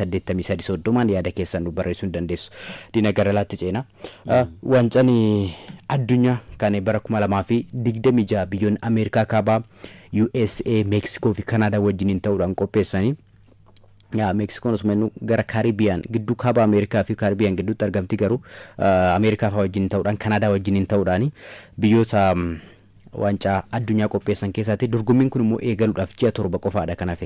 saddeettamii sadi soddomaan yaada keessan nu barreessuu hin dandeessu. Diina gara laatti ceena. Wancaan addunyaa kan bara 2026 biyyoonni Ameerikaa kaabaa, USA, Mexico fi Canada wajjiniin ta'uudhaan qopheessanii. Mexico osumenu gara Caribbean giddu kaaba America fi Caribbean gidduutti argamti garuu America fa wajjin ta'uudhaan Canada wajjin ta'uudhaan biyyoota wancaa addunyaa qopheessan keessatti dorgommiin kun immoo eegaluudhaaf ji'a torba qofaadha kanaaf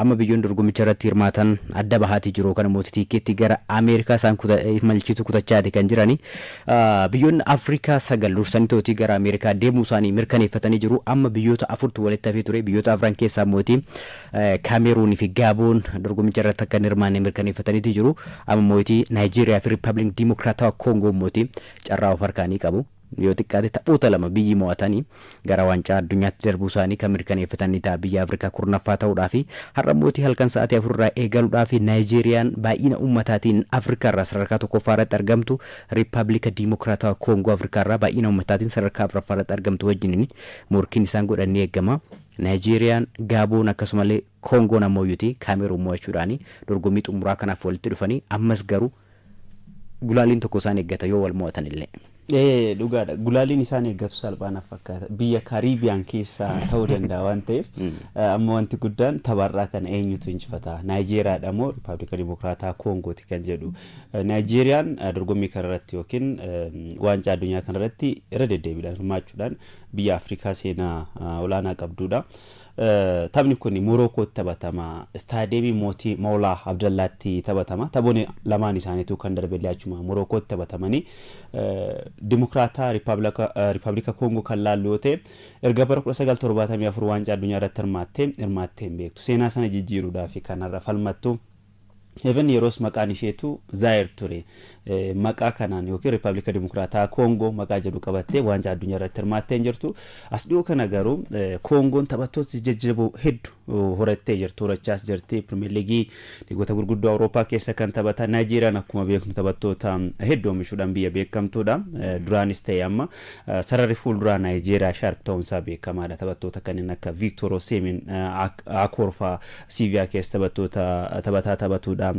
amma biyyoon dorgommicha irratti hirmaatan adda bahaati jiru kana mootii tiikeetti gara Ameerikaa isaan malchiitu kutachaati kan jirani biyyoon Afrikaa sagal dursanii tootii gara Ameerikaa deemuu isaanii mirkaneeffatanii jiru amma biyyoota afurtu walitti hafee ture biyyoota afran keessaa mootii Cameroon fi Gabon dorgommicha irratti akka hirmaanne mirkaneeffatanii jiru amma mootii Nigeria fi Republic Democratic Congo mootii carraa of harkaanii qabu. Yoo xiqqaate taphoota lama biyyi mo'atanii gara wancaa addunyaatti darbuu isaanii kan mirkaneeffatanii ta'a biyya Afrikaa kurnaffaa ta'uudhaaf har'a mootii halkan sa'aatii 4 irraa eegaluudhaaf Nigeriyaan baay'ina ummataatiin Afrikaa irraa sadarkaa tokkoffaa irratti argamtu Republika Dimokiraataa Koongoo Afrikaa irraa baay'ina ummataatiin sadarkaa afuraffaa irratti argamtu wajjin morkiin isaan godhanii eegama. Nigeriyaan Gabon akkasumallee Koongoon ammoo yuuti Kaameruun mo'achuudhaan dorgommii xumuraa kanaaf walitti dhufanii ammas garuu gulaaliin tokko isaan eeggata yoo wal mo'atan illee. Dhugaadha gulaaliin isaan eeggatu salphaanaaf fakkaata biyya Caribbean keessa ta'uu danda'a waan ta'eef amma wanti guddaan tapharraa kana eenyutu injifata Nigeriyaadha moo Republika Dimokiraataa Koongooti kan jedhu Nigeriyaan dorgommii kanarratti yookiin waancaa addunyaa kanarratti irra deddeebiidhaan hirmaachuudhaan biyya Afrikaa seenaa olaanaa qabduudha. Taphni kun Morokootti taphatama staadiyeemii mootii Mawlaa Abdallaatti taphatama taphoonni lamaan isaaniitu kan darbeellee achuma Morokootti taphatamanii Dimokiraataa Republika Koongoo kan laallu yoo ta'e erga bara 1974 waancaa addunyaa irratti hirmaattee hin beektu seenaa sana jijjiiruudhaaf kanarra falmattu even yeroos maqaan isheetu Zaire ture maqaa kanaan yookiin Republika Dimokiraataa Koongoo maqaa jedhu qabattee waancaa addunyaa irratti hirmaattee jirtu as dhiyoo kana garuu Koongoon taphattoota jajjaboo hedduu horattee jirtu horachaas jirti Premier League liigota gurguddoo Awurooppaa keessa kan taphatan Nigeriyaan akkuma beeknu taphattoota hedduu oomishuudhaan biyya beekamtuudha duraanis ta'e amma sararri fuulduraa Nigeriyaa sharp ta'uunsaa beekamaadha taphattoota kanneen akka Victor Osimhen Akorfa Sevilla keessa taphattoota taphatuudha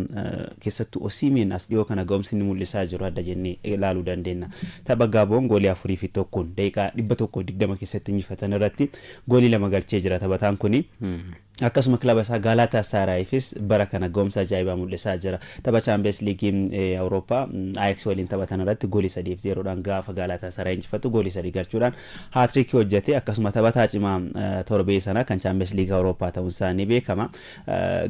keessattuu Osimhen as dhiyoo kana ga'umsi mul'isaa jiru adda jennee ilaaluu dandeenya. Tapha Gabon goolii 4-1 daqiiqaa 120 keessatti injifatan irratti goolii 2 galchee jira taphataan kuni. Akkasuma kilaba isaa Galatasaarayifis bara kana ga'umsa ajaa'ibaa mul'isaa jira. Tapha Champions League Awurooppaa Ajax waliin taphatan irratti goolii 3-0dhaan gaafa Galatasaray injifatu goolii 3 galchuudhaan hat-trick hojjete akkasuma taphataa cimaa torbee sana kan Champions League Awurooppaa ta'uun isaa ni beekama.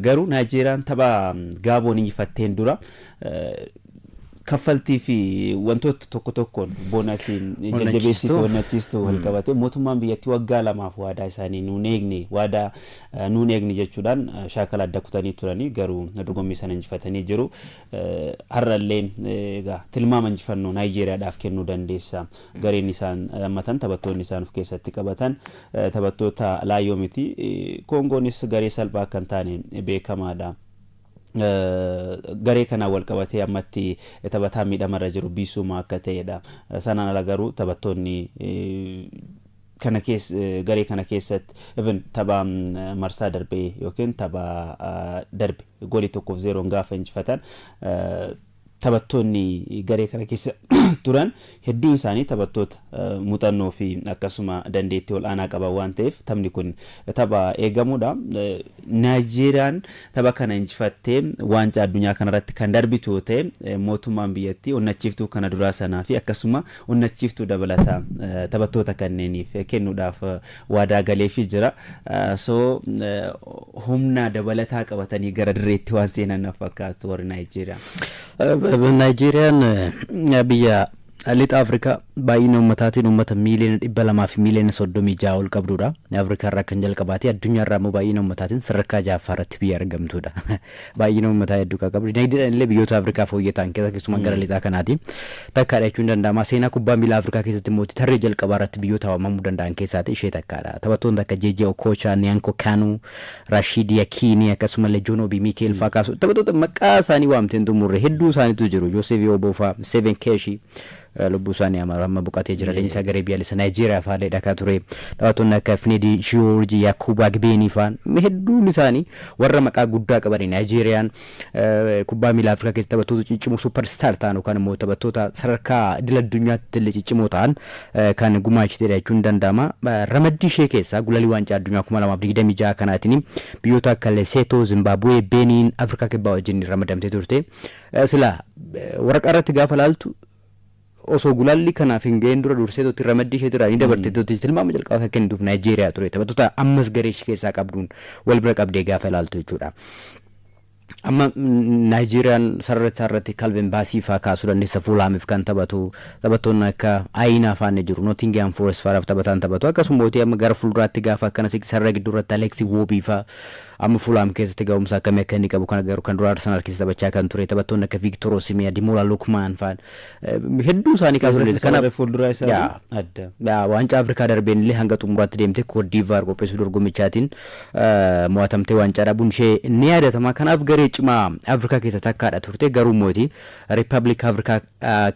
Garuu Nigeriyaan tapha Gabon injifatteen dura kaffaltii fi wantoota tokkoon boonasiin jajjabeessitu wannachiistu wal qabate mootummaan biyyattii waggaa lamaaf waadaa isaanii nuun eegne jechuudhaan shaakala adda kutanii turanii garuu dorgommii sana injifatanii jiru har'allee egaa tilmaama injifannoo Nigeriyaadhaaf kennuu dandeessa gareen isaan hammatan taphattoonni isaan of keessatti qabatan taphattoota laayyoo miti Koongoonis garee salphaa kan taane beekamaadha. Garee kana wal qabatee ammatti taphataa miidhamarra jiru Bissouma akka ta'edha sanaan ala garuu taphattoonni kana garee kana keessatti even tapha marsaa darbee yookiin tapha darbe goolii 1-0 gaafa injifatan taphattoonni garee kana keessa turan hedduun isaanii taphattoota muuxannoo fi akkasuma dandeettii ol'aanaa qaban waan ta'eef taphni kun tapha eegamuudha. Nigeriyaan tapha kana injifattee waancaa addunyaa kanarratti kan darbitu ta'e mootummaan biyyattii onnachiiftuu kana duraa sanaa fi akkasuma onnachiiftuu dabalataa taphattoota kanneeniif kennuudhaaf waadaa galeefii jira. Humna dabalataa qabatanii gara dirreetti waan seenan fakkaatu warri Nigeriyaan. Nigeriyaan biyya lixa Afrikaa baay'ina ummataatiin ummata miiliyoona 200 fi miiliyoona 36 ol qabduudha. Afrikaa irraa kan jalqabaatee addunyaa irraa immoo baay'ina ummataatiin sadarkaa 6ffaa irratti biyya argamtuudha. Baay'ina ummataa hedduu qabdi. Dinagdeedhaan illee biyyoota Afrikaa fooyya'an keessumaa gara lixaa kanaati. Takkaadha jechuun danda'ama. Seenaa kubbaa miilaa Afrikaa keessatti immoo tarree jalqabaa irratti biyyoota waamamuu danda'an keessaati ishee takkaadha. Taphattoonni akka JJ Okocha, Nyanko Kanu, Rashid Yakini akkasumallee John Obi Mikel fa'aa kaasu taphattoota maqaa isaanii waamteen xumurre hedduu isaaniitu jiru. Joseph Yobo fa'aa, Seven Keshi lubbu isaanii amara amma boqotee jira leenjisaa garee biyyaalessa Naayijeeriyaa fa'aa dhakaa ture taphattoonni akka Finidi George Yakuba Gbeni fa'aan hedduun isaanii warra maqaa guddaa qaban Naayijeeriyaan kubbaa miilaa Afrikaa keessatti taphattoota ciccimoo superstar ta'an yookaan immoo taphattoota sadarkaa idil addunyaatti illee ciccimoo ta'an kan gumaachiteedha jechuun danda'ama. Ramaddii ishee keessaa gulaalii waancaa addunyaa 2026 kanaatiin biyyoota akka Lesotho, Zimbabwe, Benin, Afrikaa kibbaa wajjin ramadamtee turte. Sila waraqaa irratti gaafa laaltu osoo gulaalli kanaaf hin ga'in dura dursee totti ramaddii ishee tiraan dabartee totti tilmaama jalqaba akka kenniituuf Naayijeeriyaa ture. Taphattoota ammas garee ishee keessaa qabduun wal bira qabdee gaafa laaltu jechuudha. Amma Naayijeeriyaan sararratti Calvin Bassey fa'aa kaasuu dandeessa Fulhamiif kan taphattoonni akka Ayinaa fa'aa jiru Nottingham Forest fa'aaf taphatu akkasuma amma gara fuulduraatti gaafa akkana sarara gidduurratti Alexi Wobii fa'aa amma Fulham keessatti ga'umsa akkamii akka inni qabu kana garuu kan dura Arsenal keessa taphachaa kan ture taphattoonni akka Victor Osimhen, Ademola Lookman fa'aa hedduu isaanii kaasuu dandeessa. Kanaaf fuulduraa isaa adda waancaa Afrikaa darbeen illee hanga xumuraatti deemte Cote d'Ivoire qopheessuu dorgommichaatiin mo'atamtee waancaa dhabuun ishee ni yaadatama. Kanaaf garee cimaa Afrikaa keessatti akkaadha turte garuu mootii Republic Afrikaa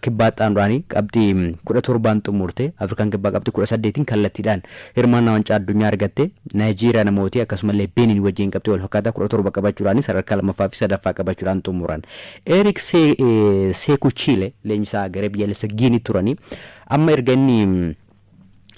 kibbaa xaanduraanii qabxii 17 xumurte Afrikaan kibbaa qabxii 18 kallattiidhaan hirmaannaa waancaa addunyaa argatte. Naayijeeriyaan mootii akkasumallee Benin wajjin qabxii wal fakkaataa 17 qabachuudhaan sadarkaa lammaffaa fi sadaffaa qabachuudhaan xumuran. Eric Sekou Chile leenjisaa garee biyyaalessa Giinii turanii amma erga inni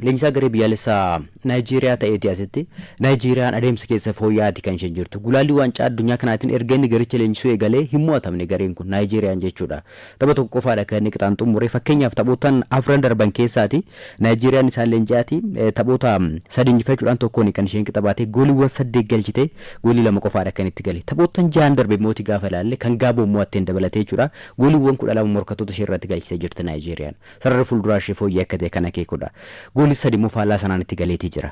leenjisaa garee biyyaalessa Naayijeeriyaa ta'eeti asitti Naayijeeriyaan adeemsa keessa fooyya'aati kan isheen jirtu. Gulaalii waancaa addunyaa kanaatiin erga inni garicha leenjisuu eegalee hin mo'atamne gareen kun Naayijeeriyaan jechuudha. Tapha tokko qofaadha kan inni qixaan xumure. Fakkeenyaaf taphoota afran darban keessaati Naayijeeriyaan isaan leenji'aati taphoota 3 injifachuudhaan tokkoon kan isheen qixabaate gooliiwwan 8 galchite goolii 2 qofaadha kan itti gale. Taphoota 6 darbe mootii gaafa ilaalle kan Gaaboon mo'atteen dabalatee jechuudha. Gooliiwwan 12 morkattoota ishee irratti galchitee jirti Naayijeeriyaan. Sarara fuulduraa ishee fooyya'aa akka ta'e kan akeekudha. Goolii 3 immoo faallaa sanaan itti galeetii jira.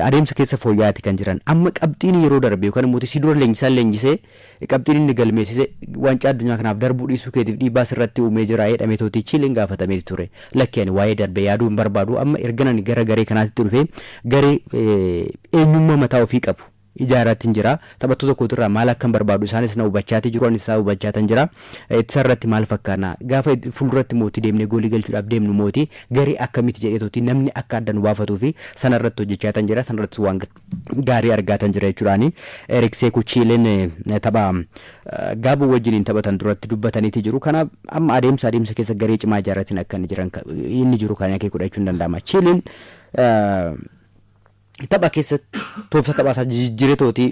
Adeemsa keessa fooyya'aati kan jiran amma qabxiin yeroo darbe yookaan immoo si dura leenjisaan leenjisee qabxiin inni galmeessise waancaa addunyaa kanaaf darbuu dhiisuu keetiif dhiibbaa sirratti uumee jira jedhamee tooti Chiileen gaafatamee ture. Lakkeen waa'ee darbe yaaduu hin barbaadu amma erganan gara garee kanaatti dhufee garee eenyummaa mataa ofii qabu ijaaraatti jira. Taphattoota kootirraa maal akkan barbaadu isaanis na hubachaatii jiru anis isaa hubachaatan jira. Ittisarratti maal fakkaana gaafa fuulduratti mootii deemnee goolii galchuudhaaf deemnu mootii garee akkamitti jedheetoti namni akka adda nu baafatuu fi sanarratti hojjechaatan jira sanarratti waan gaarii argaatan jira jechuudhaani. Eric Sekou Chileen tapha Gaaboo wajjiniin taphatan duratti dubbataniiti jiru. Kanaaf amma adeemsa keessa garee cimaa ijaarratiin akka inni jiru kan akeekudha jechuun danda'ama. Chileen tapha keessatti toofta taphasaa jijjiiretooti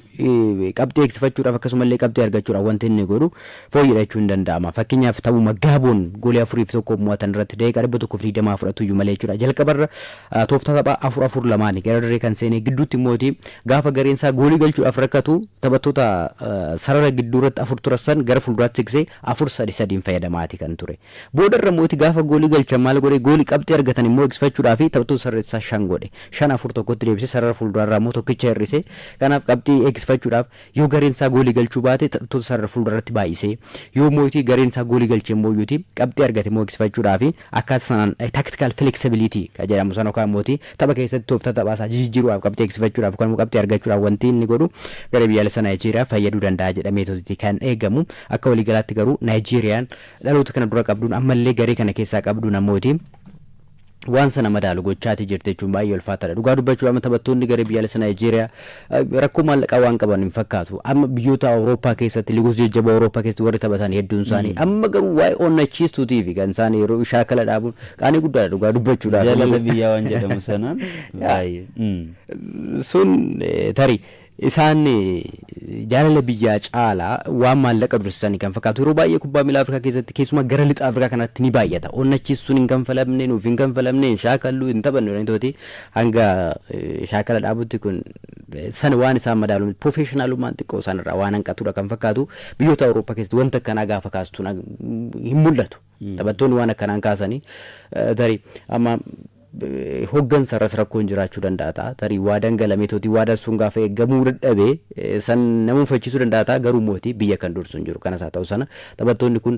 qabxii eegsifachuudhaaf akkasumallee qabxii argachuudhaaf wanti inni godhu fooyya'aa jechuun danda'ama. Fakkeenyaaf taphuma Gaaboon goolii 4-1 mo'atan irratti daqiiqaa 120 fudhatu iyyuu malee jechuudha. Jalqabarra toofta taphaa 4-4-2 gara daree kan seenee gidduutti immoo gaafa gareensaa goolii galchuudhaaf rakkatu taphattoota sarara gidduu irratti 4 turan gara fuulduraatti siqsee 4-3-3 fayyadamaati kan ture. Boodarra immoo gaafa goolii galchan maal godhe goolii qabxii argatan immoo eegsifachuudhaaf taphattoota sarreessaa 5 godhe 5-4-1tti deebisee sarara fuulduraarraa immoo tokkicha hir'ise. Kanaaf qabxii eegsifachuudhaaf yoo gareensaa goolii galchuu baate taphattoota sarara fuulduraatti baay'isee yoo mootii gareensaa goolii galchee immoo qabxii argate immoo eegsifachuudhaaf akkaataa sanaan tactical flexibility kan jedhamu sana yookaan mootii tapha keessatti toofta taphaasaa jijjiiruudhaaf qabxii eegsifachuudhaaf yookaan qabxii argachuudhaaf wanti inni godhu garee biyyaalessa Naayijeeriyaa fayyaduu danda'a jedhamee kan eegamu. Akka waliigalaatti garuu Naayijeeriyaan dhaloota kana dura qabduun ammallee garee kana keessaa qabduun ammooti waan sana madaalu gochaati jirti jechuun baay'ee ulfaataadha. Dhugaa dubbachuudhaan taphattoonni garee biyyaalessa Naayijeeriyaa rakkoo maallaqaa waan qaban hin fakkaatu. Amma biyyoota Awurooppaa keessatti liigota jajjaboo Awurooppaa keessatti warri taphatan hedduun isaanii amma garuu waa'ee onnachiistuutii fi kan isaanii yeroo shaakala dhaabuun qaanii guddaadha dhugaa dubbachuudhaan. Jaalala biyyaa waan jedhamu sanaan sun tarii isaan jaalala biyyaa caalaa waan maallaqa dursisanii kan fakkaatu. Yeroo baay'ee kubbaa miilaa Afrikaa keessatti keessumaa gara lixa Afrikaa kanatti ni baay'ata. Onnachiistuun hin kanfalamne nuuf hin kanfalamne shaakalluu hin taphanne tooti hanga shaakala dhaabutti kun sana waan isaan madaalu professionaalummaan xiqqoo sanarraa waan hanqatudha kan fakkaatu. Biyyoota Awurooppaa keessatti wanta akkanaa gaafa kaastu hin mul'atu. Taphattoonni waan akkanaan kaasanii tarii amma hoggansa irras rakkoon jiraachuu danda'a ta'a. Tarii waa dangalamee tooti waa sun gaafa eeggamuu dadhabee san nama uffachiisuu danda'a ta'a. Garuu mootii biyya kan dursu hin jiru. Kanas haa ta'u sana taphattoonni kun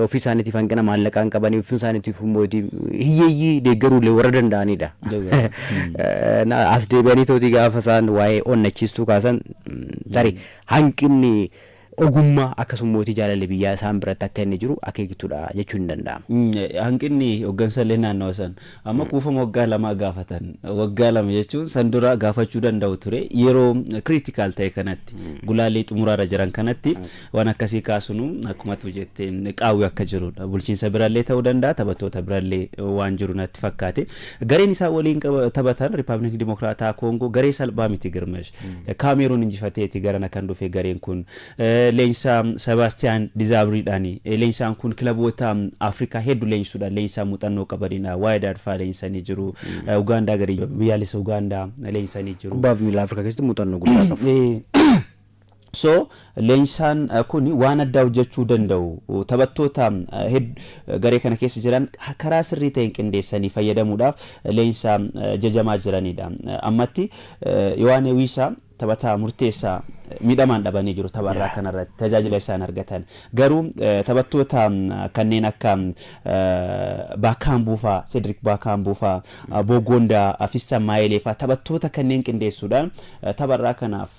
ofii isaaniitiif hanqina maallaqaan qabanii ofii isaaniitiif mootii hiyyeeyyii deeggaruulee warra danda'anidha. As deebi'anii tooti gaafa isaan waa'ee onnachiistuu kaasan tarii hanqinni ogummaa akkasuma mootii jaalalli biyyaa isaan biratti akka inni jiru akeekituudha jechuun ni danda'ama. Hanqinni hooggansa illee naannoo san amma kuufama waggaa lama gaafatan waggaa lama jechuun san dura gaafachuu danda'u ture yeroo critical ta'e kanatti gulaalee xumuraarra jiran kanatti waan akkasii kaasunu akkuma tu jetteen qaawwi akka jirudha bulchiinsa birallee ta'uu danda'a taphattoota birallee waan jiru natti fakkaate gareen isaa waliin taphatan Riippaabilikii Dimokiraataa Koongoo garee salphaa miti Girmesh Kaameruun injifateeti garana kan dhufe gareen kun leenjisaa Sebastiaan Dizaabriidhaan leenjisaan kun kilaboota Afrikaa hedduu leenjisuudhaan leenjisaa muuxannoo qabanidha waa'ee daadfaa leenjisanii jiru Ugaandaa garee biyyaalessa Ugaandaa leenjisanii jiru kubbaaf miila Afrikaa keessatti muuxannoo guddaa qabu. So leenjisaan kun waan addaa hojjechuu danda'u taphattoota garee kana keessa jiran karaa sirrii ta'een qindeessanii fayyadamuudhaaf leenjisaa jajamaa jiranidha. Ammatti Yohaane Wiisaa taphataa murteessaa midhamaan dhabanii jiru tapharraa kanarratti tajaajila isaan argatan garuu taphattoota kanneen akka Baakambuufaa Cedric Baakambuufaa Bogonda Afissa Maayileefaa taphattoota kanneen qindeessuudhaan tapharraa kanaaf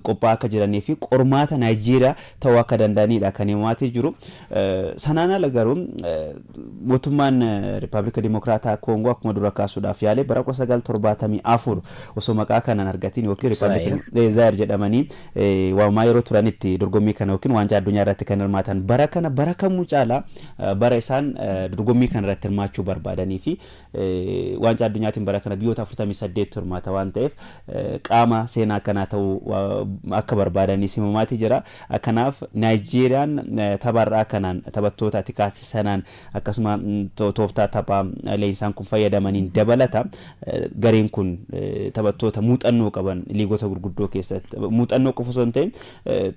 qophaa'aa akka jiranii fi qormaata Naayijeeriyaa ta'uu akka danda'anidha kan himaatii jiru. Sanaan ala garuu mootummaan Riippaabilika Dimokiraataa Koongoo akkuma dura kaasuudhaaf yaale bara 1974 osoo maqaa kanaan argatiin yookiin Riippaabilika Zaayir jedhamanii waammaa yeroo turanitti dorgommii kana yookiin waancaa addunyaa irratti kan hirmaatan bara kana bara kamuu caalaa bara isaan dorgommii kana irratti hirmaachuu barbaadanii fi waancaa addunyaatiin bara kana biyyoota 48 hirmaata waan ta'eef qaama seenaa kanaa ta'uu akka barbaadanii simamaatii jira. Kanaaf Naayijeeriyaan tapharraa kanaan taphattoota tikaasi sanaan akkasuma tooftaa taphaa leenjisaan kun fayyadamaniin dabalata gareen kun taphattoota muuxannoo qaban liigota gurguddoo keessatti muuxannoo qofa osoo hin ta'in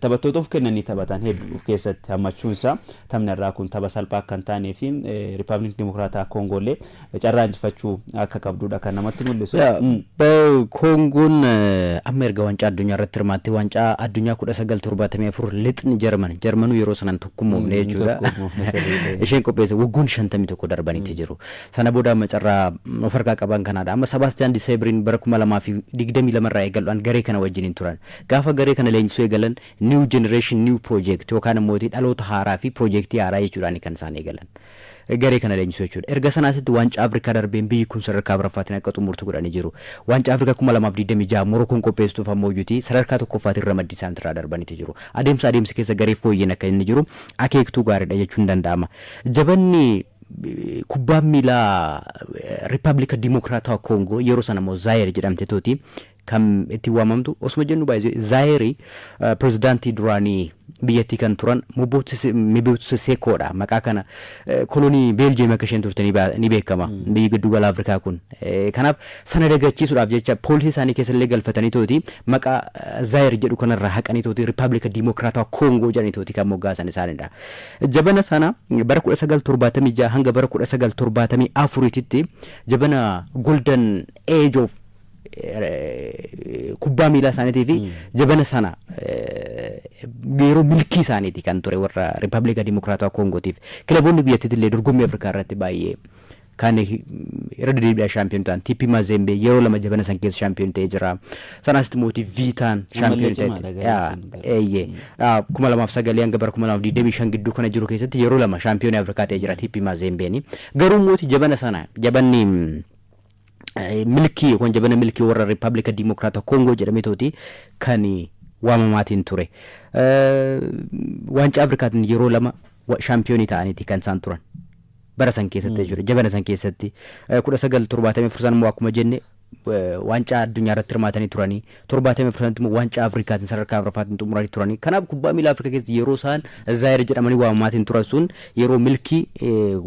taphattoota of kennanii taphatan hedduu keessatti hammachuun isaa taphni irraa kun tapha salphaa akka hin taanee fi Riippaabilikii Dimokiraataa Koongoollee carraa injifachuu akka qabdudha kan namatti mul'isu. Koongoon amma erga waancaa addunyaa irratti hirmaattee waancaa addunyaa 1974 lixni Jarmanuu yeroo sanan tokkummoomne jechuudha. Isheen qopheesse waggoon 51 darbanitti jiru. Sana booda amma carraa of harkaa qaban kanaadha. Amma Sebastiaan Dizaabriin bara 2022 irraa eegaluudhaan garee kana wajjiniin turan. Gaafa garee kana leenjisuu eegalan new generation new project yookaan immoo dhaloota haaraa fi projektii haaraa jechuudhaan kan isaan eegalan. Garee kana leenjisuu jechuudha. Erga sanaasitti waancaa Afrikaa darbeen biyyi kun sadarkaa afuraffaatiin akka xumurtu godhanii jiru. Waancaa Afrikaa 2026 Morookoon qopheessituuf ammoo iyyuutii sadarkaa tokkoffaatiin ramaddii isaan irraa darbaniiti jiru. Adeemsa keessa gareef fooyyeen akka inni jiru akeektuu gaariidha jechuun danda'ama. Jabanni kubbaa miilaa Riippaabilika Dimokiraataa Koongoo yeroo sana immoo Zaayir jedhamte tooti kam itti waamamtu osuma jennu baay'ee Zaayiri pirezidaantii duraanii biyyattii kan turan Mobutu Sese Sekoodha. Maqaa kana kolonii Beeljiyeem akka isheen turte ni beekama biyyi giddu gala Afrikaa kun. Kanaaf sana dagachiisuudhaaf jecha poolisii isaanii keessallee galfatanii tooti maqaa Zaayir jedhu kanarraa haqanii tooti Riippaabilika Dimokiraataa Koongoo jedhanii tooti kan moggaasan isaanidha. Jabana sana bara 1976 hanga bara 1974tti jabana Golden Age of kubbaa miilaa isaaniitii fi jabana sana yeroo milkii isaaniiti kan ture warra Riippaabilika Dimokiraataa Koongootiif kilaboonni biyyattiitillee dorgommii Afrikaa irratti baay'ee kan irra deddeebi'aa shaampiyoon ta'an TP Mazembe yeroo lama jabana san keessa shaampiyoon ta'ee jira. Sanaasitti mootii Viitaan shaampiyoon ta'e 2009 hanga bara 2025 gidduu kana jiru keessatti yeroo lama shaampiyoonii Afrikaa ta'ee jira TP Mazembeeni. Garuu mootii jabana sana jabanni milkii yookaan jabana milkii warra Riippaabilika Dimokiraataa Koongoo jedhamee tooti kan waamamaatiin ture. Waancaa Afrikaatiin yeroo lama shaampiyoonii ta'aniiti kan isaan turan. Bara san keessatti jechuudha. Jabana san keessatti 1974 immoo akkuma jenne waancaa addunyaa irratti hirmaatanii turanii 74% immoo waancaa Afrikaatiin sadarkaa afuraffaatiin xumuranii turanii. Kanaaf kubbaa miilaa Afrikaa keessatti yeroo isaan Zaayir jedhamanii waamamaatiin turan sun yeroo milkii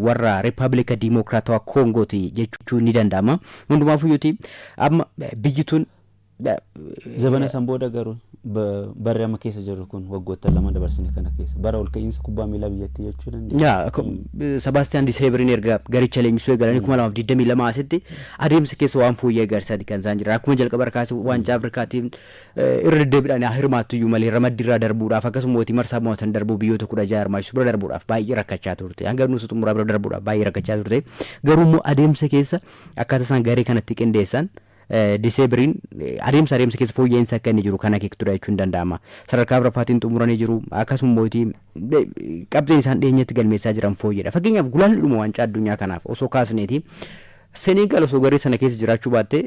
warra Riippaabilika Dimokiraataa Koongooti jechuun ni danda'ama. Hundumaafuu iyyuutii amma biyyi tun zabana san booda garuu barri amma keessa jiru kun waggoota lama dabarsine kana keessa bara ol ka'iinsa kubbaa miilaa biyyattii jechuu dandeenya. Sebastiaan Dizaabriin erga garicha leenjisuu eegalanii 2022 asitti adeemsa keessa waan fooyyee agarsiisaati kan isaan jira. Akkuma jalqaba kaasee waancaa Afrikaatiin irra deddeebiidhaan hirmaattu iyyuu malee ramaddii irraa darbuudhaaf akkasuma mootii marsaa mo'atan darbuu biyyoota 16 hirmaachisuu bira darbuudhaaf baay'ee rakkachaa turte. Hanga nuusa xumuraa bira darbuudhaaf baay'ee rakkachaa turte. Garuu immoo adeemsa keessa akkaataa isaan garee kanatti qindeessan Diseebiriin adeemsa keessa fooyya'insa akka inni jiru kana akeektuudha jechuun danda'ama. Sadarkaa Afuraffaatiin xumuranii jiru akkasuma mootii qabxiin isaan dhiyeenyatti galmeessaa jiran fooyyedha. Fakkeenyaaf gulaalli dhuma waancaa addunyaa kanaaf osoo kaasneeti Senegal osoo garee sana keessa jiraachuu baatte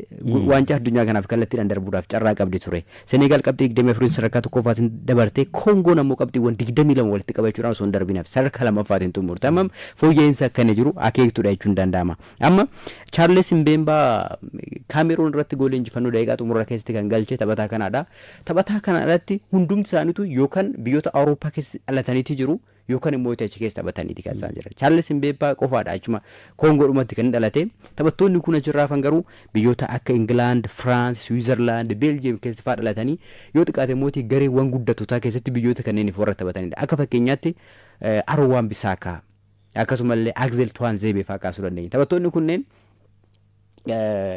waancaa addunyaa kanaaf kallattiidhaan darbuudhaaf carraa qabdi ture. Senegal qabxii 24 sadarkaa tokkoffaatiin dabarte Kongoon ammoo qabxiiwwan 22 walitti qabachuudhaan osoo hin darbinaaf sadarkaa lammaffaatiin xumurte. Amma fooyya'insa akka inni jiru akeektuudha jechuun danda'ama. Amma Charles Mbemba Kaameruun irratti goolii injifannoo daqiiqaa xumuraa keessatti kan galche taphataa kanaadha. Taphataa kanarratti hundumti isaaniitu yookaan biyyoota Awurooppaa keessa dhalataniiti jiru yookaan immoo achi keessa taphataniiti kan isaan jiran. Charles Mbemba qofaadha achuma Kongoodhumatti kan dhalate. Taphattoonni kun achirraa fan garuu biyyoota akka England, France, Switzerland, Belgium keessa fa'aa dhalatanii yoo xiqqaate mootii gareewwan guddatotaa keessatti biyyoota kanneeniif warra taphatanidha. Akka fakkeenyaatti Arowaan Bisaaka akkasumallee Axel Tuanzebe fa'aa kaasuu dandeenya. Taphattoonni kunneen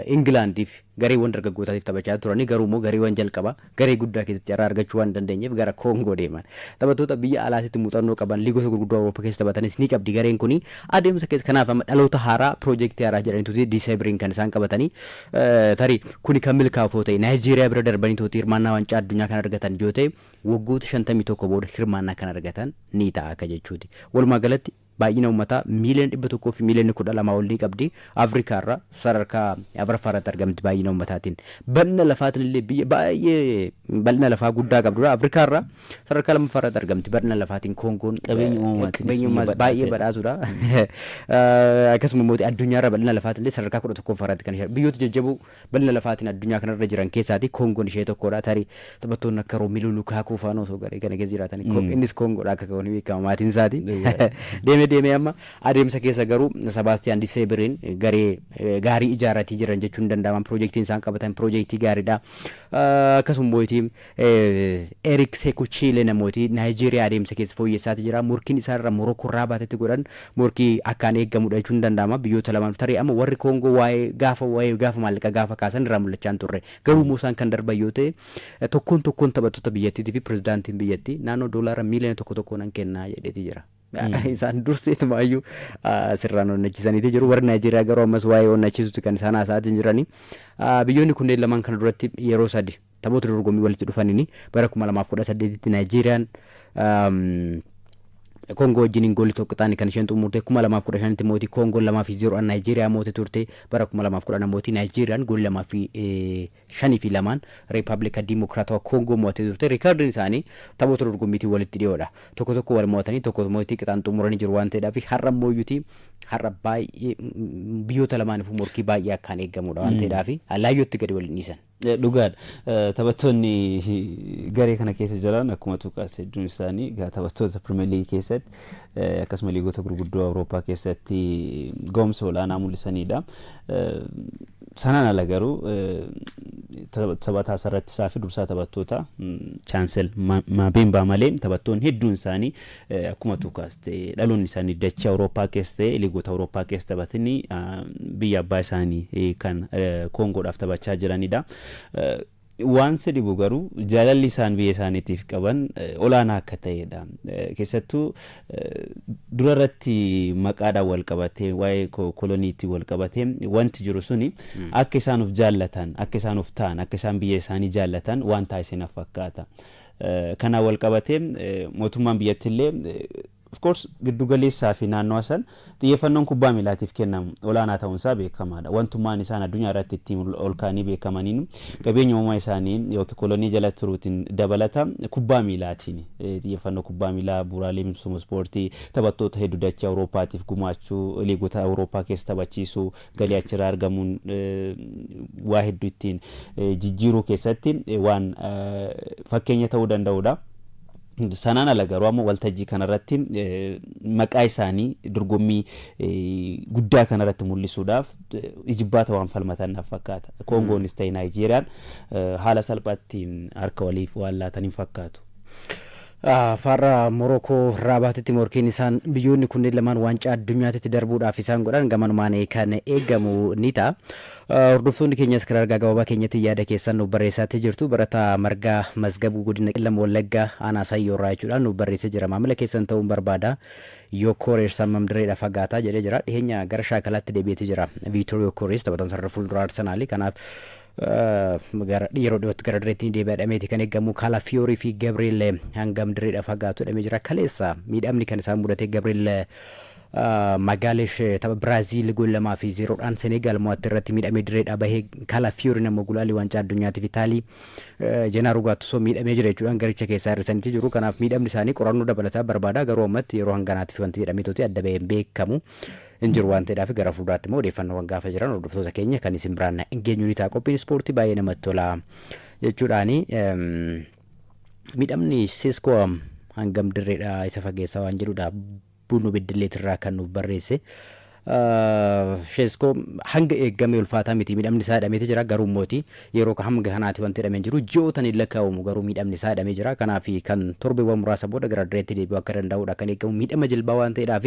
Englandiif gareewwan dargaggootaatiif taphachaa turanii garuu immoo gareewwan jalqaba garee guddaa keessatti carraa argachuu waan dandeenyeef gara Koongoo deeman. Taphattoota biyya alaatiitti muuxannoo qaban liigota gurguddoo Awurooppaa keessa taphatanis ni qabdi gareen kuni adeemsa keessa kanaaf amma dhaloota haaraa piroojeektii haaraa jedhaniituti Diseebiriin kan isaan qabatanii tarii kuni kan milkaa'uu ta'e Naayijeeriyaa bira darbanii tooti hirmaannaa waancaa addunyaa kan argatan yoo ta'e waggoota 51 booda hirmaannaa kan argatan ni ta'a akka jechuuti. Walumaa galatti baay'ina uummataa miiliyoona 100 fi miiliyoona 12 olii qabdi. Afrikaarra sadarkaa Afuraffaarratti argamti baay'ina uummataatiin. Bal'ina lafaatiin illee biyya baay'ee bal'ina lafaa guddaa qabdudha. Afrikaarra sadarkaa lammaffaarratti argamti. Bal'ina lafaatiin Kongoon qabeenya uummataa baay'ee badhaatudha. Akkasuma immoo addunyaarra bal'ina lafaatiin illee sadarkaa 11ffaarratti kan ishee biyyoota jajjaboo bal'ina lafaatiin addunyaa kanarra jiran keessaati Kongoon ishee tokkodha. Tarii taphattoonni akka Romelu Lukaku fa'aa osoo garee kana keessa jiraatan innis Kongoodha akka kaawwan beekama maatiin isaati. Deemee amma adeemsa keessa garuu Sebastian Diseebiriin garee gaarii ijaarratii jiran jechuun danda'aman piroojeektiin isaan qabatan piroojeektii gaariidha. Akkasuma mootii Erik Sekuchile namooti Naayijeeriyaa adeemsa keessa fooyyessaati jira. Morkiin isaarra Morokoo irraa baatetti godhan morkii akkaan eeggamudha jechuun danda'ama. Biyyoota lamaan tarii amma warri Koongoo waa'ee gaafa maallaqa gaafa kaasan irraa mul'achaa hin turre. Garuu immoo isaan kan darban yoo ta'e tokkoon taphattoota biyyattiitii fi pirezidaantiin biyyattii naannoo doolaara miiliyoona tokko nan kennaa jedheeti jira. Isaan durseetumaayyuu sirraan onnachiisaniiti jiru. Warri Naayijeeriyaa garuu ammas waa'ee onnachiisuutti kan isaan haasa'aatiin jirani. Biyyoonni kunneen lamaan kana duratti yeroo 3 taphoota dorgommii walitti dhufanini bara 2018tti Naayijeeriyaan Kongo wajjiniin goolii tokko ta'anii kan isheen xumurte 2015tti mootii Kongo 2-0 Naayijeeriyaa mootii turte bara 2010 mootii Naayijeeriyaan goolii 2-2 Riippaabilika Dimokiraatawaa Kongo mootii turte. Riikaardiin isaanii taphoota dorgommiitiin walitti dhiyoodha. Tokko wal mo'atanii tokko mootii qixaan xumuranii jiru waan ta'eedhaaf har'a mooyyuutii har'a baay'ee biyyoota lamaaniif morkii baay'ee akkaan eeggamudha waan ta'eedhaaf laayyootti gadi waliin dhiisan. Dhugaadha. Taphattoonni garee kana keessa jiran akkuma tuqaas hedduun isaanii taphattoota Pirimeer Liigii keessatti akkasuma liigota gurguddoo Awurooppaa keessatti gahumsa olaanaa mul'isanidha. Sanaan ala garuu taphataa sarratti isaa fi dursaa taphattoota Chaansel Mbemba malee taphattoonni hedduun isaanii akkuma tuqaas dhaloonni isaanii dachee Awurooppaa keessa ta'e liigota Awurooppaa keessa taphatanii biyya abbaa isaanii kan Kongoodhaaf taphachaa jiranidha. Waan sadibu garuu jaalalli isaan biyya isaaniitiif qaban olaanaa akka ta'edha. Keessattuu durarratti maqaadhaan wal qabatee waa'ee koloniitti wal qabatee wanti jiru suni akka isaan of jaallatan akka isaan of ta'an akka isaan biyya isaanii jaallatan waan taasisaniif fakkaata. Kana wal qabatee mootummaan biyyattillee of course giddu galeessaa fi naannoo san xiyyeeffannoon kubbaa miilaatiif kennamu olaanaa ta'uunsaa beekamaadha. Wantummaan isaan addunyaa irratti ittiin ol kaanii beekamaniin qabeenya uumamaa isaanii yookiin kolonii jala turuutiin dabalata kubbaa miilaatiin xiyyeeffannoo kubbaa miilaa bu'uuraalee misooma ispoortii taphattoota hedduu dachee Awurooppaatiif gumaachuu liigota Awurooppaa keessa taphachiisuu galii achirraa argamuun waa hedduu ittiin jijjiiruu keessatti waan fakkeenya ta'uu danda'udha. Sanaan ala garuu amma waltajjii kanarratti maqaa isaanii dorgommii guddaa kanarratti mul'isuudhaaf ijibbaata waan falmatan naaf fakkaata. Kongoonis ta'e Naayijeeriyaan haala salphaatti harka waliif waan laataniin fakkaatu. Farra Morokoo Rabaatitti morkiin isaan biyyoonni kunneen lamaan waancaa addunyaatti darbuudhaaf isaan godhan gamanumaan kan eegamu ni ta'a. Hordoftoonni keenyas karaa argaa gabaabaa keenyatti yaada keessan nu barreessaatti jirtu. Barataa Margaa Mazgabuu godina Qillam Wallaggaa aanaa Sayyoorraa jechuudhaan nu barreessee jira. Maamila keessan ta'uun barbaada. Yokorees Mamdireedha fagaataa jedhee jira. Dhiheenya gara shaakalaatti deebi'eetu jira. Viitor Yokorees taphatan sarara fuulduraa Arsenaali. Kanaaf yeroo dhiyootti gara direetti deebi'adhameeti kan eegamu Kalafiyoorii fi Gabriel hangam direedha fagaatu jedhamee jira. Kaleessa miidhamni kan isaan mudate Gabriel Magaalesh tapha Biraazil gool 2-0dhaan Senegaal mo'atte irratti miidhamee direedha bahee Kalafiyoorii nama gulaalii waancaa addunyaatiif Itaalii Jenaaru Gaattusoo miidhamee jira jechuudhaan garicha keessaa hir'isaniiti jiru. Kanaaf miidhamni isaanii qorannoo dabalataa barbaada. Garuu ammatti yeroo hanganaatiif wanti jedhameetoti adda bahee beekamu hin jiru waan ta'eedhaaf gara fuulduraatti immoo odeeffannoowwan gaafa jiran hordoftoota keenya kan isin biraan geenyu ni ta'a. Qophiin ispoortii baay'ee namatti tola jechuudhaani miidhamni Seeskoo hangam direedha isa fageessaa waan jedhudha. Bunu beddelleetirraa kan nuuf barreesse Seeskoo hanga eegame ulfaataa miti miidhamni isaa hidhameeti jira. Garuu mootii yeroo hanga kanaati wanti hidhamee jiru ji'ootan hin lakkaa'amu garuu miidhamni isaa hidhamee jira. Kanaaf kan torbeewwan muraasa booda gara direetti deebi'uu akka danda'udha kan eegamu. Miidhama jilbaa waan ta'eedhaaf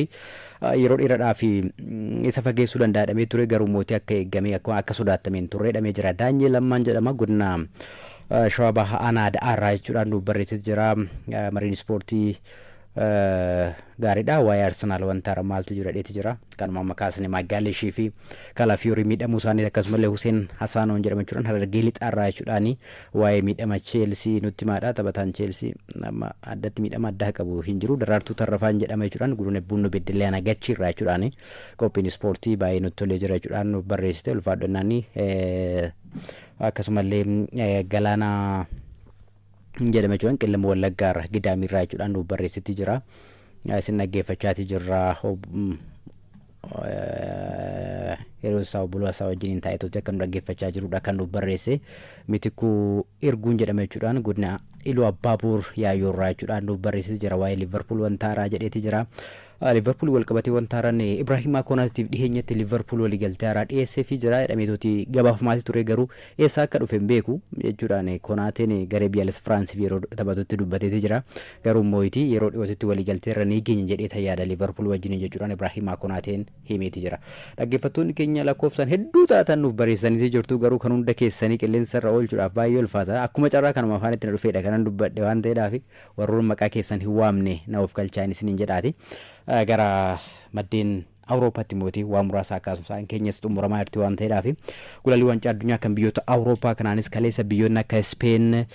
yeroo dheeraadhaaf isa fageessuu danda'a hidhamee ture. Garuu mootii akka eegame akka sodaatameen turre hidhamee jira. Daanyee Lammaan jedhama godina Shawaa Bahaa Aanaa Da'aarraa jechuudhaan nuuf barreessee jira. Mariin ispoortii gaariidha. Waa'ee Arsenaal wanta maaltu jira dheeti jira. Kanuma makaasni Magaaleshii fi Kalafiyoorii miidhamuu isaanii akkasumallee Huseen Hasaanoon jedhama jechuudhaan Harargee Lixaarraa jechuudhaan waa'ee miidhama Cheelsii nutti himaadha. Taphataan Cheelsii amma addatti miidhama addaa qabu hin jiru. Daraartuu Tarrafaan jedhama jechuudhaan Gudunee Bunnu Beddellee Gachiirraa jechuudhaan qophiin ispoortii baay'ee nutti tolee jira jechuudhaan nuuf barreessite ulfaadhonnaani akkasumallee Galaanaa jedhama jechuudhaan Qillama Wallaggaarra Gidaamirraa jechuudhaan nuuf barreessitti jira. Isin dhaggeeffachaati jirra. Yeroo isaa obboloo isaa wajjin taa'eetuuti akka nu dhaggeeffachaa jirudha kan nuuf barreesse. Mitikuu Irguun jedhama jechuudhaan godina Iluu Abbaabuur Yaayyoorraa jechuudhaan nuuf barreessiti jira. Waa'ee Liverpool wantaaraa jedheeti jira. Liverpool walqabatee wantaaraan Ibraahimaa Konaatiif dhiheenyatti Liverpool waliigaltee haaraa dhiyeessee fi jira jedhameetoti gabaafamaati ture. Garuu eessaa akka dhufe hin beeku jechuudhaan Konaateen garee biyyaalessa Firaansiif yeroo taphatutti dubbateeti jira. Garuu mootii yeroo dhiyootitti waliigaltee irra ni geenya jedhee tayyaada Liverpool wajjin jechuudhaan Ibraahimaa Konaateen himeeti jira. Dhaggeeffattoonni keenya lakkoofsaan hedduu taatan nuuf barreessaniiti jirtu. Garuu kan hunda keessanii qilleensa irra oolchuudhaaf baay'ee ulfaata. Akkuma carraa kanuma afaanitti na dhufeedha kanan dubbadhe waan ta'eedhaaf warroon maqaa keessan hin waamne na of galchaan isiniin jedhaati. Gara maddeen Awurooppaatti mootii waa muraasa akkasuma keenyas xumuramaa jirti waan ta'eedhaaf gulaalii waancaa addunyaa kan biyyoota Awurooppaa kanaanis kaleessa biyyoonni akka Speen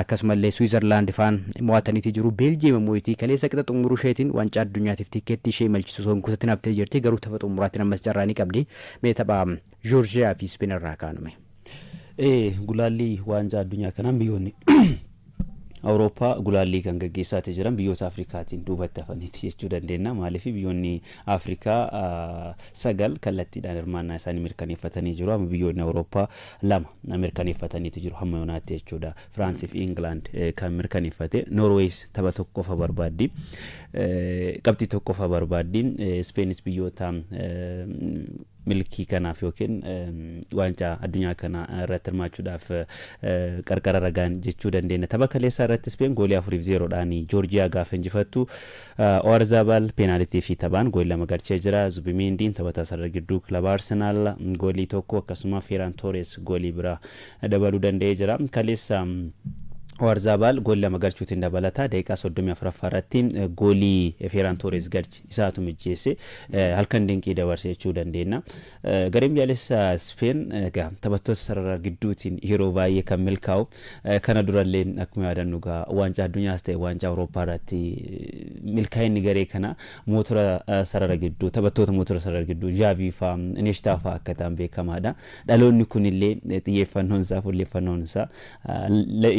akkasumallee Swiizerlaand faan mo'ataniiti jiru. Beeljiyeem mootii kaleessa qixa xumuruu isheetiin waancaa addunyaatiif tikeettii ishee malchisu sonkuutatti naftee jirti. Garuu tapha xumuraatti ammas carraa ni qabdi. Mee tapha Joorjiyaa fi Speen irraa kaanume. Gulaalii waancaa addunyaa kanaan biyyoonni Awurooppaa gulaallii kan gaggeessaati jiran biyyoota Afrikaatiin duubatti hafaniiti jechuu dandeenya. Maaliif biyyoonni Afrikaa 9 kallattiidhaan hirmaannaa isaanii mirkaneeffatanii jiru. Amma biyyoonni Awurooppaa 2 mirkaneeffataniiti jiru hamma yoonaatti jechuudha. Firaansiif Inglaand kan mirkaneeffate. Noorweeyis tapha tokko qofa barbaaddi. Qabxii tokko qofa barbaaddi. Speenis biyyoota milkii kanaaf yookiin waancaa addunyaa kana irratti hirmaachuudhaaf qarqara ragaan jechuu dandeenya. Tapha kaleessaa irratti Speen goolii 4-0dhaan Joorjiyaa gaafa injifattu Oyarzabal peenaalitii fi taphaan goolii 2 galchee jira. Zubimeendii taphataa sarara gidduu kilaba Arsenaal goolii 1 akkasuma Ferran Torres goolii biraa dabaluu danda'ee jira. Kaleessa Oyarzabal goolii 2 galchuutiin dabalataa daqiiqaa 34 irratti goolii Ferran Torres galche isaatu mijjeesse halkan dinqii dabarse jechuu dandeenya. Gareen biyyaalessa Speen taphattoota sarara gidduutiin yeroo baay'ee kan milkaa'u kana durallee akkuma yaadannu waancaa addunyaas ta'e waancaa Awurooppaa irratti milkaa'inni garee kana mootora sarara gidduu taphattoota mootora sarara gidduu Jaabii fa'aa Inieshtaa fa'aa akka ta'an beekamaadha. Dhaloonni kunillee xiyyeeffannoon isaa fuulleeffannoon isaa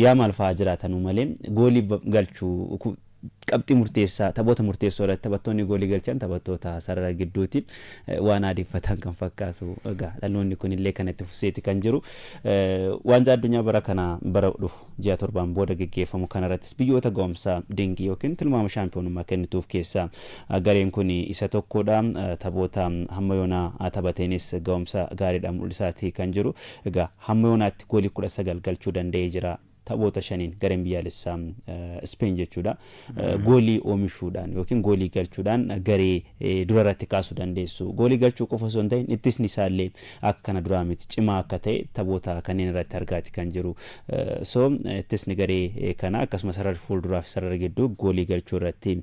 yaa maal fa'aa jiraatanu malee goolii galchuu qabxii murteessaa taphoota murteessoo irratti taphattoonni goolii galchan taphattoota sarara gidduuti waan adeeffatan kan fakkaatu. Egaa dhaloonni kunillee kanatti fufseeti kan jiru. Waancaa addunyaa bara kana bara dhufu ji'a 7 booda gaggeeffamu kanarrattis biyyoota ga'umsaa dinqii yookiin tilmaama shaampiyoonummaa kennituuf keessaa gareen kun isa tokkodha. Taphoota hamma yoonaa taphateenis ga'umsa gaariidhaan mul'isaati kan jiru. Egaa hamma yoonaatti goolii 19 galchuu danda'ee jira. Taphoota 5 gareen biyyaalessaa Speen jechuudha. Goolii oomishuudhaan yookiin goolii galchuudhaan garee dura irratti kaasuu dandeessu. Goolii galchuu qofa osoo hin ta'in ittisni isaallee akka kana duraa miti cimaa akka ta'e taphoota kanneen irratti argaati kan jiru. So ittisni garee kana akkasumas sarara fuulduraa fi sarara gidduu goolii galchuu irratti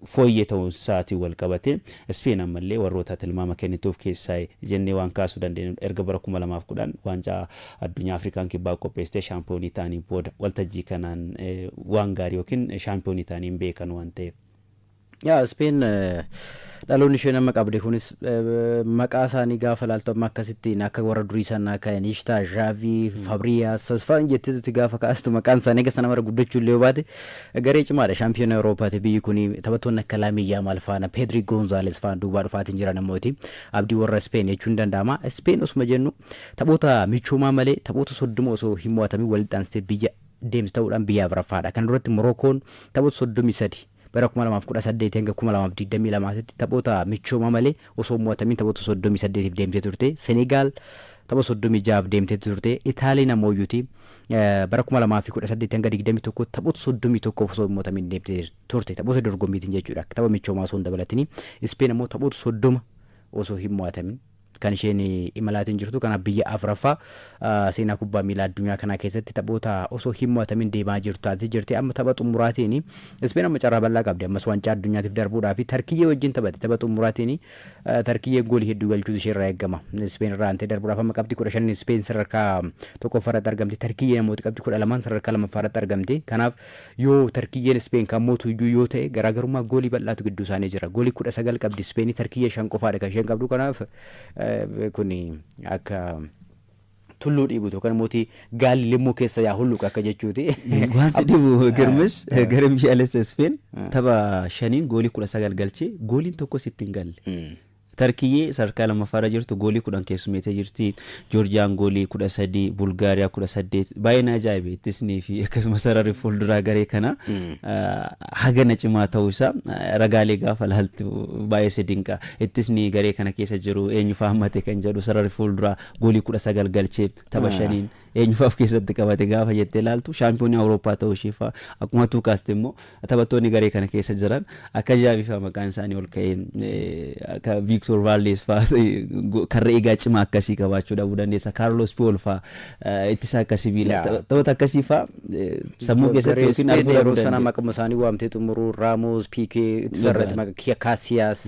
fooyyee ta'uu isaatii wal qabate Spain ammallee warroota tilmaama kennituuf keessaa jennee waan kaasuu dandeenyu erga bara 2010 waancaa addunyaa Afrikaan kibbaa qopheessite shaampiyoonii ta'anii booda waltajjii kanaan waan gaarii yookiin shaampiyoonii ta'anii beekan waan ta'eef. yaa Spain dhaloonni ishee nama qabde kunis maqaa isaanii gaafa laaltu amma akkasittiin akka warra durii sanaa akka Iniesta, Xavi, Fabregas fa'aan jetteetti gaafa kaastu maqaan isaanii egaa sana mara guddachuu illee baate garee cimaadha shaampiyoona Awuroopaati biyyi kuni taphattoonni akka Lamine Yamal faana Pedri Gonzalez faana duubaa dhufaatiin jiran namooti abdii warra Spain jechuun danda'ama. Spain osuma jennu taphoota michoomaa malee taphoota 30 osoo hin mo'atamin walitti aansitee biyya deemtu ta'uudhaan biyyaaf rafaadha. Kan duratti Moroccoon taphoota 33 bara 2018 hanga 2022 tti taphoota michooma malee osoo mo'atamin taphoota 38 deemtee turte. Senegal taphoota 36 deemtee turte. Itaaliin amooyyuuti bara 2018 hanga 21 taphoota 31 osoo mo'atamin deemtee turte. Taphoota dorgommiitiin jechuudha. Tapha michoomaa osoo hin dabalatini. Spain ammoo taphoota 30 osoo hin mo'atamin kan isheen imalaatiin jirtu kana biyya Afraffaa seenaa kubbaa miilaa addunyaa kana keessatti taphoota osoo hin mo'atamin deemaa jirtu taatee jirti. Amma tapha xumuraatiin Spain amma carraa bal'aa qabdi. Ammas waancaa addunyaatiif darbuudhaaf Tarkiyyee wajjin taphate tapha xumuraatiin Tarkiyyee goolii hedduu galchuutu ishee irraa eegama. Spain irraa antee darbuudhaaf amma qabdi 15 Spain sadarkaa tokkoffaarratti argamti. Tarkiyyee namooti qabdi 12 sadarkaa lammaffaarratti argamti. Kanaaf yoo Tarkiyyeen Spain kan mootu iyyuu yoo ta'e garaagarummaa goolii bal'aatu gidduu isaanii jira. Goolii 19 qabdi Spain, Tarkiyyee 5 qofaadha kan isheen qabdu. Kanaaf kuni akka tulluu dhiibutu yookaan mootii gaalli limmuu keessa yaa hulluqa akka jechuuti. Wanti dhibu Girmish gara biyyaalessa Spain tapha 5 goolii 19 galchee gooliin tokko sitti hin galle. Tarkiyyee sadarkaa lammaffaarra jirtu goolii 10 keessummeessee jirti. Joorjiyaan goolii 13, Bulgaariyaa 18. Baay'ee ajaa'ibe ittisnii fi akkasumas sararri fuulduraa garee kana hagana cimaa ta'uu isaa ragaalee gaafa laaltu baay'ee si dinqa. Ittisnii garee kana keessa jiru eenyufaa hammate kan jedhu sararri fuulduraa goolii 19 galchee tapha 5 eenyufaaf keessatti qabate gaafa jettee laaltu shaampiyoonii Awurooppaa ta'uu isheefaa akkuma tuukaaste immoo taphattoonni garee kana keessa jiran akka Xavi maqaan isaanii ol ka'ee akka Victor Valdes fa'aa karra eegaa cimaa akkasii qabaachuu dhabuu dandeessa. Carlos Puyol fa'aa ittisa akka sibiila taphoota akkasii fa'aa sammuu keessatti yookiin arguu yeroo sana maqama isaanii waamtee xumuruu Ramos, Piqué ittisarratti maqaa Casillas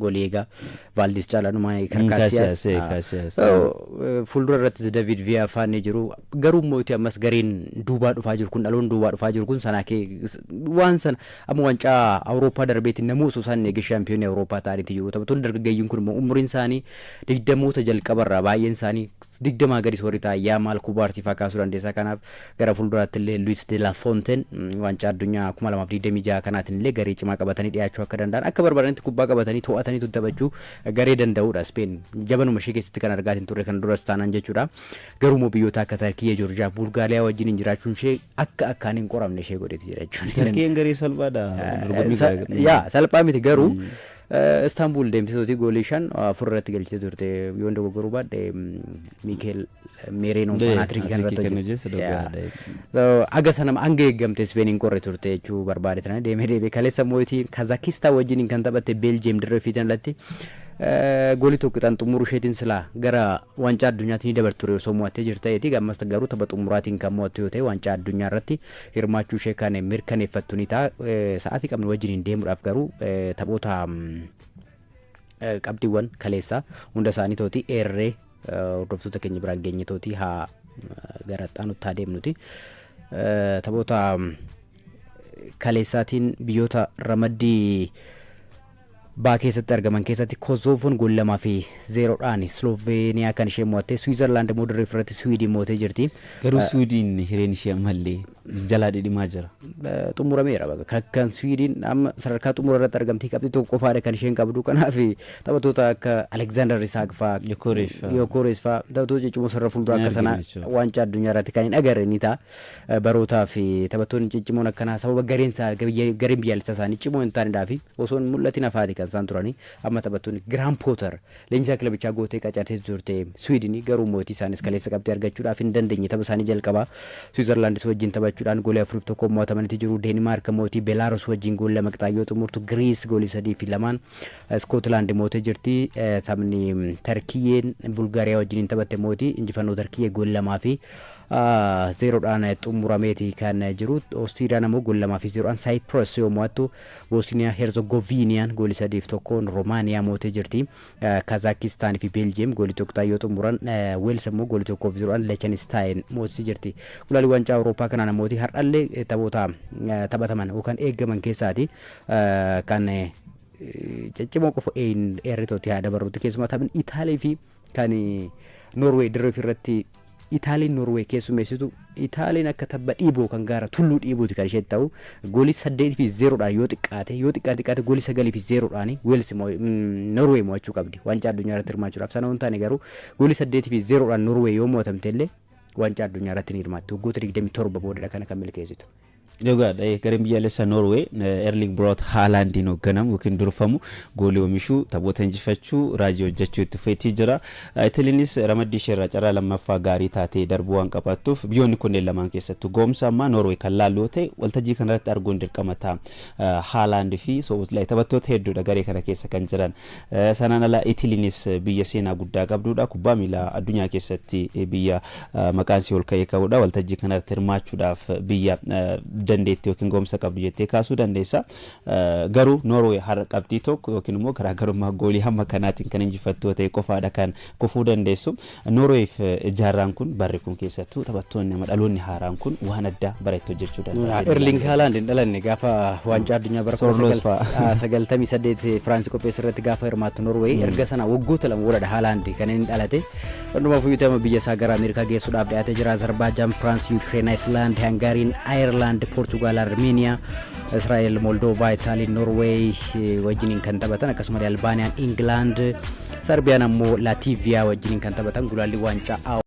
goolii eegaa Valdes caalaa Casillas fuuldura irratti David Villa faanee jiru. Garuu mootii ammas gareen duubaa dhufaa jiru kun dhaloon duubaa dhufaa jiru kun sanaa kee waan sana amma waancaa Awurooppaa darbeetti namoota isaan eegee shaampiyoonii Awurooppaa ta'aniiti jiru. Taphattoonni dargaggeeyyiin kun immoo umriin isaanii 20 jalqabarraa baay'een isaanii 20 gadis warri ta'an Yamal, Kubaarsi fa'aa kaasuu dandeessa. Kanaaf gara fuulduraatti illee Luis de la Fontaine waancaa addunyaa 2026 kanaatiin illee garee cimaa qabatanii dhiyaachuu akka danda'an akka barbaadanitti kubbaa qabatanii to'atanii taphachuu garee danda'uudha. Spain jabanuma ishee keessatti kan argaatiin turre kan duras taanaan jechuudha. Garuu biyyoota akka Tarkiyyee, Joorjiyaa, Bulgaariyaa wajjin jiraachuun ishee akka akkaan hin qoramne ishee godheeti jira jechuudha. Tarkiyyeen garee salphaadha. Yaa salphaa miti garuu Istaanbul deemtee goolii 5 afurratti galchitee turte yoo dogoggoruu baadhe Mikel Merinoon fanaatirii kan irratti hojjete. Aga sana hanga eeggamte Spain hin qorre turte jechuu barbaade tana deemee kaleessa mootii Kazakistaan wajjin kan taphatte Belgium dirree fiitan irratti goolii tokkotaan xumuruu isheetiin silaa gara waancaa addunyaatti ni dabartu ture osoo mo'attee jirteeti. Ammas garuu tapha xumuraatiin kan mo'attu yoo ta'e waancaa addunyaa irratti hirmaachuu ishee kan mirkaneeffattu ni ta'a. Sa'aatii qabnu wajjin deemuudhaaf garuu taphoota qabdiiwwan kaleessaa hunda isaanii tooti eerree hordoftoota keenya biraan geenye tooti haa gara xaanutti deemnuti. Taphoota kaleessaatiin biyyoota ramaddii baa keessatti argaman keessatti Kosovoon gool 2-0 Sloveeniyaa kan ishee mo'atte. Switzerland immoo dirree irratti Swiidin mo'atee jirti. Garuu Swiidin hireen ishee ammallee jalaa dhidhimaa jira. Xumurameera kan Swiidin amma sadarkaa xumura irratti argamtii qabdi tokko qofaadha kan isheen qabdu. Kanaaf taphattoota akka Alexander Isak fa'aa, Gyökeres fa'aa taphattoota ciccimoo sarara fuulduraa akka sanaa waancaa addunyaa irratti kan hin agarre ni ta'a. Barootaa fi taphattoonni ciccimoon akkanaa sababa gareen biyyaalessaa isaanii cimoo hin taanedhaaf osoo hin mul'atin hafaati kan isaan turani. Amma taphattoonni Graham Potter leenjisaa kilabichaa gootee qacartee turte Swiidin garuu mootii isaanis kaleessa qabdee argachuudhaaf hin dandeenye. Tapha isaanii jalqabaa Switzerlandis wajjin taphachuudhaan goolii 4-1 mo'atamaniiti jiru. Deenimaark mootii Belarus wajjin goolii 2 qixxaayoo xumurtu. Greece goolii 3-2 Scotland mootee jirti. Taphni Tarkiyyeen Bulgaariyaa wajjin taphatte mootii injifannoo Tarkiyyee goolii 2 zeeroodhaan xumurameeti kan jiru. Oostiriiyaan ammoo goolii 2-0 Cyprus yoo mo'attu Bosniyaa Herzegoviiniyaan goolii 3-1 Roomaaniyaa mootee jirti. Kazaakistaan fi Beeljiyeem goolii 1 yoo xumuran Weels ammoo goolii 1-0 Liechtenstein mootee jirti. Gulaalii waancaa Awurooppaa kanaan ammoo har'allee taphoota taphataman yookaan eeggaman keessaati kan ciccimoo qofa eerritooti haa dabarruuti keessumaa taphan Itaalii fi kan Noorweey dirree irratti Itaaliin Noorweey keessummeessitu Itaaliin akka tabba dhiiboo kan gaara tulluu dhiibooti kan ishee ta'u goolii 8-0dhaan yoo xiqqaate goolii 9-0dhaan Weels Noorweey mo'achuu qabdi waancaa addunyaa irratti hirmaachuudhaaf sana hin taane garuu goolii 8-0dhaan Noorweey yoo mo'atamte illee waancaa addunyaa irratti ni hirmaatti waggoota 27 boodadha kana kan milkeessitu. Yogaadha gareen biyyaalessa Norway Erling Braut Haalandiin hoogganamu yookiin durfamu goolii oomishuu taphoota injifachuu raajii hojjechuu itti fufeetii jira. Italiinis ramaddii isheerraa carraa lammaffaa gaarii taatee darbuu waan qabaattuuf biyyoonni kunneen lamaan keessattuu goomsa ammaa Norway kan laallu yoo ta'e waltajjii kanarratti arguun dirqama ta'a. Haaland fi Sooboslay taphattoota hedduudha garee kana keessa kan jiran. Sanaan ala Italiinis biyya seenaa guddaa qabdudha. Kubbaa miilaa addunyaa keessatti biyya maqaan isii ol ka'ee ka'udha. Waltajjii kanarratti hirmaachuudhaaf biyya dandeetti yookiin goomsa qabdu jettee kaasuu dandeessa. Garuu Norway har'a qabxii tokko yookiin immoo garaagarummaa goolii hamma kanaatiin kan injifattu ta'e qofaadha kan kufuu dandeessu. Norwayf jaarraan kun barri kun keessattuu taphattoonni dhaloonni haaraan kun waan addaa bareetti hojjechuu danda'u. Erling Haaland hin dhalanne gaafa waancaa addunyaa bara 1998 Firaansi qopheesse irratti gaafa hirmaattu Norway erga sana waggoota lama waraadha Haaland kan inni dhalate. Hundumaa fuyyutama biyya isaa gara Ameerikaa geessuudhaaf dhiyaatee jira. Azerbaijaan, Firaans, Yuukireen, Ayislaand, Hangaariin, Ayirlaand, Portugal, Armenia, Israel, Moldova, Italy, Norway wajjiniin kan taphatan akkasumas Albaaniyaan, England, Serbiyaan ammoo Latvia wajjiniin kan taphatan gulaalli waancaa